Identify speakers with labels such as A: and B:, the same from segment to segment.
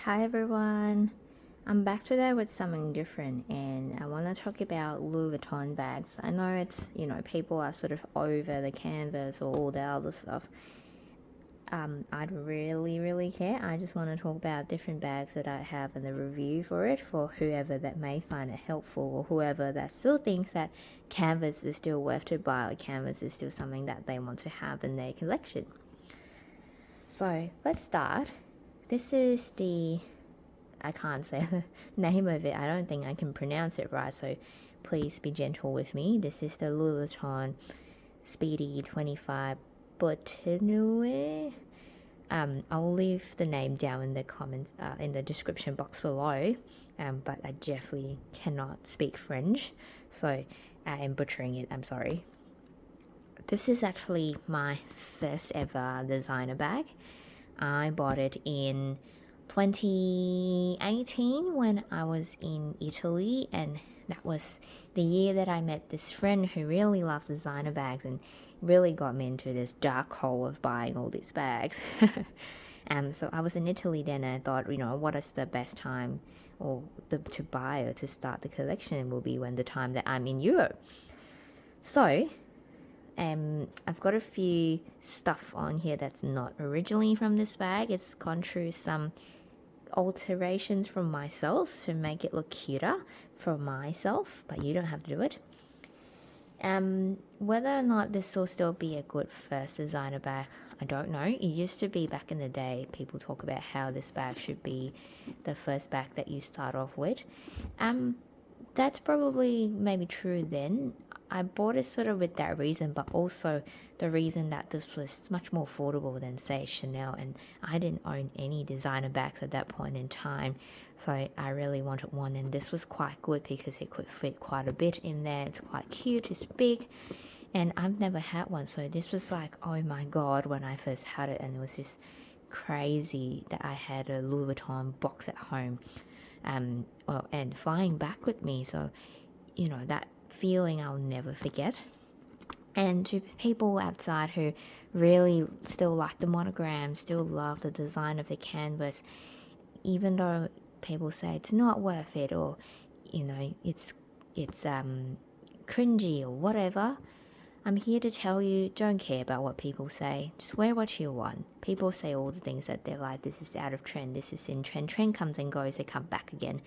A: Hi everyone, I'm back today with something different and I want to talk about Louis Vuitton bags. I know people are sort of over the canvas or all the other stuff. I don't really care. I just want to talk about different bags that I have and the review for it for whoever that may find it helpful or whoever that still thinks that canvas is still worth to buy or canvas is still something that they want to have in their collection. So let's start. This is I can't say the name of it. I don't think I can pronounce it right, so please be gentle with me. This is the Louis Vuitton Speedy 25 Bandoulière. I'll leave the name down in the comments, in the description box below. But I definitely cannot speak French, so I am butchering it. I'm sorry. This is actually my first ever designer bag. I bought it in 2018 when I was in Italy, and that was the year that I met this friend who really loves designer bags and really got me into this dark hole of buying all these bags. So I was in Italy then, and I thought, what is the best time to buy or to start the collection will be when the time that I'm in Europe. So I've got a few stuff on here that's not originally from this bag. It's gone through some alterations from myself to make it look cuter for myself, but you don't have to do it. Whether or not this will still be a good first designer bag, I don't know. It used to be back in the day, people talk about how this bag should be the first bag that you start off with. That's probably maybe true then. I bought it sort of with that reason, but also the reason that this was much more affordable than, say, Chanel, and I didn't own any designer bags at that point in time, so I really wanted one, and this was quite good because it could fit quite a bit in there. It's quite cute, it's big, and I've never had one, so this was like, oh my god, when I first had it, and it was just crazy that I had a Louis Vuitton box at home, and flying back with me, so that feeling I'll never forget. And to people outside who really still like the monogram, still love the design of the canvas, even though people say it's not worth it, or it's cringy or whatever, I'm here to tell you, don't care about what people say. Just wear what you want. People say all the things that they're like, this is out of trend, this is in trend. Trend comes and goes, they come back again.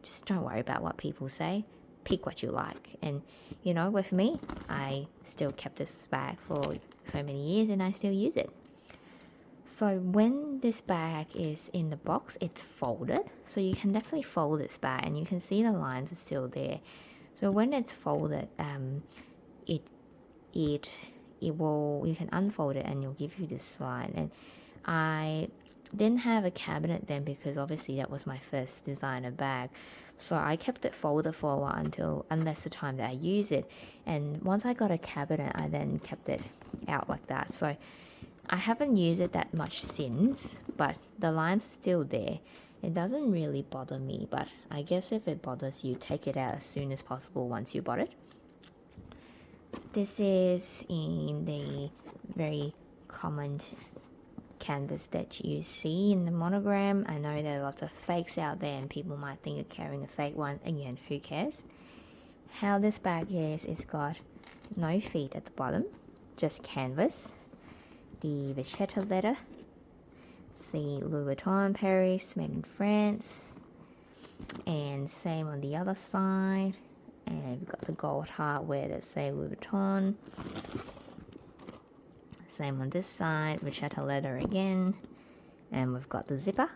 A: Just don't worry about what people say. Pick what you like. And with me, I still kept this bag for so many years and I still use it. So when this bag is in the box, it's folded, so you can definitely fold this bag and you can see the lines are still there. So when it's folded, you can unfold it and it'll give you this line. And I didn't have a cabinet then because obviously that was my first designer bag, so I kept it folded for a while unless the time that I use it. And once I got a cabinet, I then kept it out like that. So I haven't used it that much since, but the line's still there. It doesn't really bother me, but I guess if it bothers you, take it out as soon as possible once you bought it. This is in the very common canvas that you see in the monogram. I know there are lots of fakes out there and people might think you're carrying a fake one. Again, who cares? How this bag is, it's got no feet at the bottom, just canvas. The Vachetta letter, see Louis Vuitton Paris, made in France, and same on the other side. And we've got the gold hardware that say Louis Vuitton. Same on this side, Vachetta leather again. And we've got the zipper.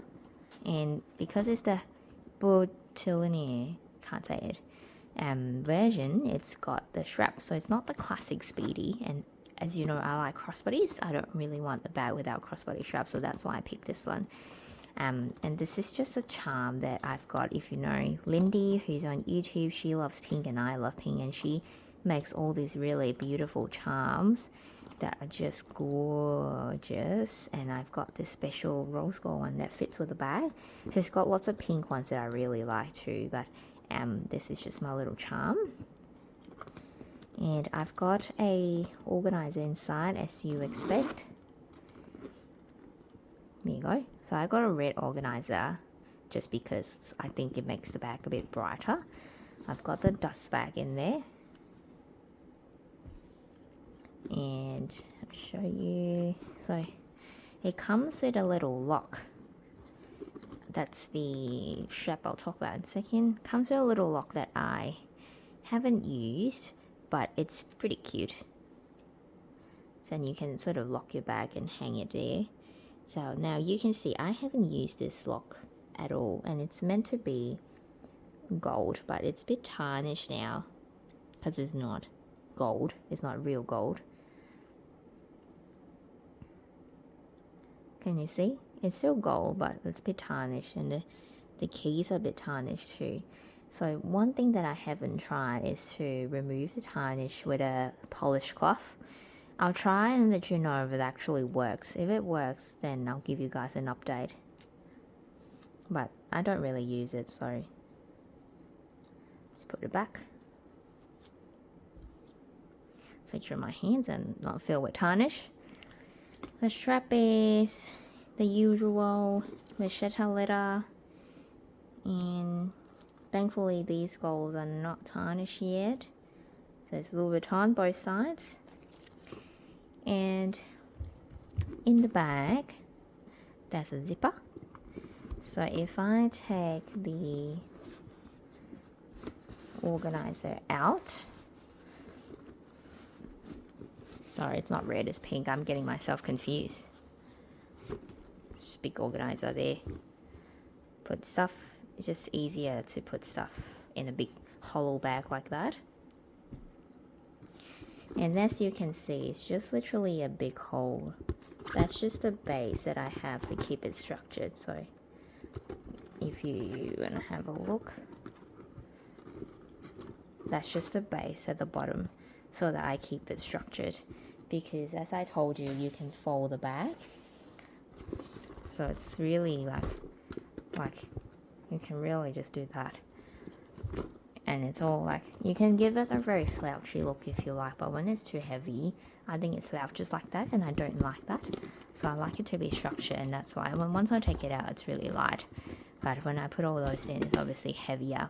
A: And because it's the Bandoulière, can't say it, version, it's got the strap. So it's not the classic Speedy. And as you know, I like crossbodies. I don't really want the bag without crossbody strap, so that's why I picked this one. And this is just a charm that I've got. If you know Lindy, who's on YouTube, she loves pink and I love pink, and she makes all these really beautiful charms that are just gorgeous. And I've got this special rose gold one that fits with the bag. She's got lots of pink ones that I really like too, but this is just my little charm. And I've got a organizer inside, as you expect. There you go. So I got a red organizer just because I think it makes the bag a bit brighter. I've got the dust bag in there, and I'll show you. So it comes with a little lock. That's the strap I'll talk about in a second. Comes with a little lock that I haven't used, but it's pretty cute. So then you can sort of lock your bag and hang it there. So now you can see I haven't used this lock at all, and it's meant to be gold, but it's a bit tarnished now because it's not gold. It's not real gold. Can you see? It's still gold, but it's a bit tarnished, and the keys are a bit tarnished too. So one thing that I haven't tried is to remove the tarnish with a polished cloth. I'll try and let you know if it actually works. If it works, then I'll give you guys an update. But I don't really use it, so just put it back. Make sure my hands and not filled with tarnish. The strap is the usual vachetta leather, and thankfully these golds are not tarnished yet. So it's Louis Vuitton both sides. And in the bag there's a zipper. So if I take the organizer out, sorry, it's not red, it's pink. I'm getting myself confused. It's just a big organizer there. Put stuff, it's just easier to put stuff in a big hollow bag like that. And as you can see, it's just literally a big hole. That's just the base that I have to keep it structured. So if you want to have a look, that's just the base at the bottom so that I keep it structured. Because as I told you, you can fold the bag, so it's really like you can really just do that, and it's all like, you can give it a very slouchy look if you like, but when it's too heavy, I think it slouches like that, and I don't like that. So I like it to be structured, and that's why once I take it out, it's really light. But when I put all those in, it's obviously heavier.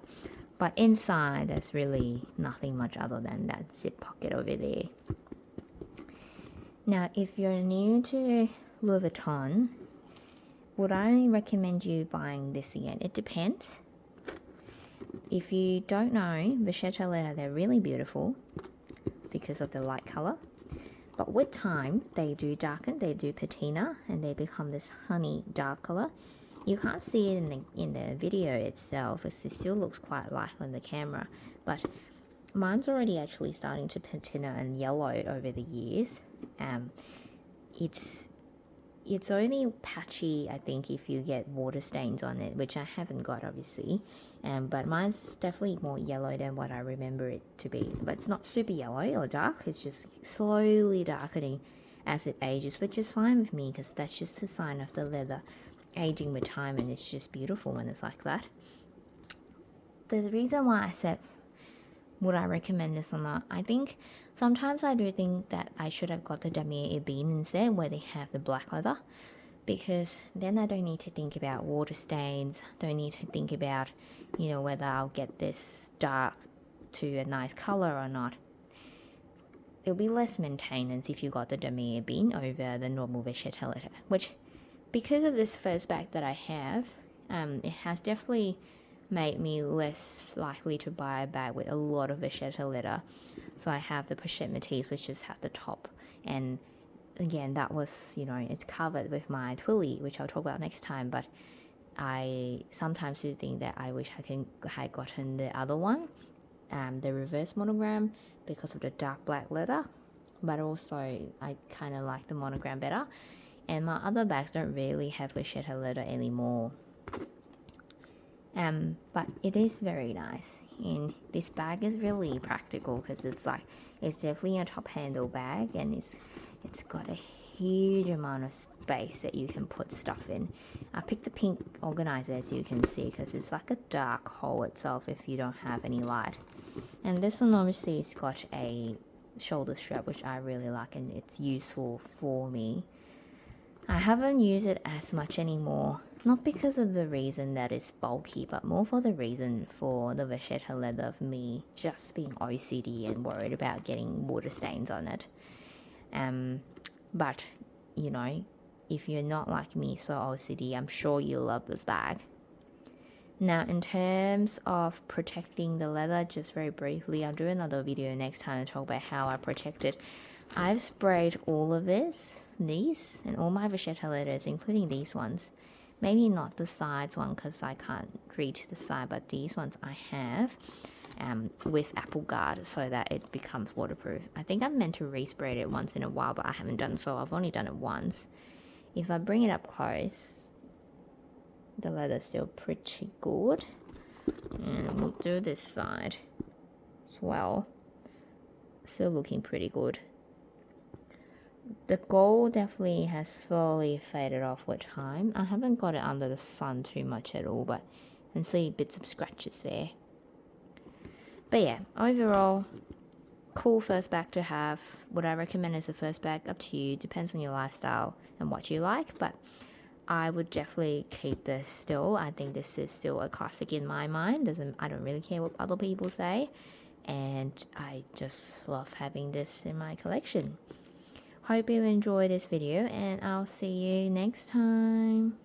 A: But inside, there's really nothing much other than that zip pocket over there. Now, if you're new to Louis Vuitton, would I recommend you buying this again? It depends. If you don't know, vachetta leather, they're really beautiful because of the light color. But with time, they do darken, they do patina, and they become this honey dark color. You can't see it in the video itself, it still looks quite light on the camera. But mine's already actually starting to patina and yellow over the years. It's only patchy, I think, if you get water stains on it, which I haven't got obviously. But mine's definitely more yellow than what I remember it to be. But it's not super yellow or dark, it's just slowly darkening as it ages, which is fine with me because that's just a sign of the leather aging with time, and it's just beautiful when it's like that. The reason why I said would I recommend this or not, I think sometimes I do think that I should have got the Damier Ebene instead, where they have the black leather, because then I don't need to think about water stains, don't need to think about, you know, whether I'll get this dark to a nice color or not. It'll be less maintenance if you got the Damier Ebene over the normal vachetta leather, which, because of this first bag that I have, it has definitely made me less likely to buy a bag with a lot of vachetta leather. So I have the pochette métis, which just have the top, and again, that was, you know, it's covered with my twilly, which I'll talk about next time. But I sometimes do think that I wish I had gotten the other one, the reverse monogram, because of the dark black leather. But also I kind of like the monogram better, and my other bags don't really have vachetta leather anymore. But it is very nice, and this bag is really practical because it's definitely a top handle bag, and it's got a huge amount of space that you can put stuff in. I picked the pink organizer, as you can see, because it's like a dark hole itself if you don't have any light. And this one obviously has got a shoulder strap, which I really like, and it's useful for me. I haven't used it as much anymore Not because of the reason that it's bulky, but more for the reason for the vachetta leather of me just being OCD and worried about getting water stains on it. But, you know, if you're not like me, so OCD, I'm sure you'll love this bag. Now, in terms of protecting the leather, just very briefly, I'll do another video next time to talk about how I protect it. I've sprayed all of these, and all my vachetta leathers, including these ones. Maybe not the sides one because I can't reach the side, but these ones I have with apple guard so that it becomes waterproof. I think I'm meant to respray it once in a while, but I haven't done so. I've only done it once. If I bring it up close, the leather's still pretty good. And we'll do this side as well. Still looking pretty good. The gold definitely has slowly faded off with time. I haven't got it under the sun too much at all, but I can see bits of scratches there. But yeah, overall, cool first bag to have. Would I recommend as a first bag? Up to you. Depends on your lifestyle and what you like, but I would definitely keep this still. I think this is still a classic in my mind. I don't really care what other people say, and I just love having this in my collection. Hope you enjoyed this video, and I'll see you next time.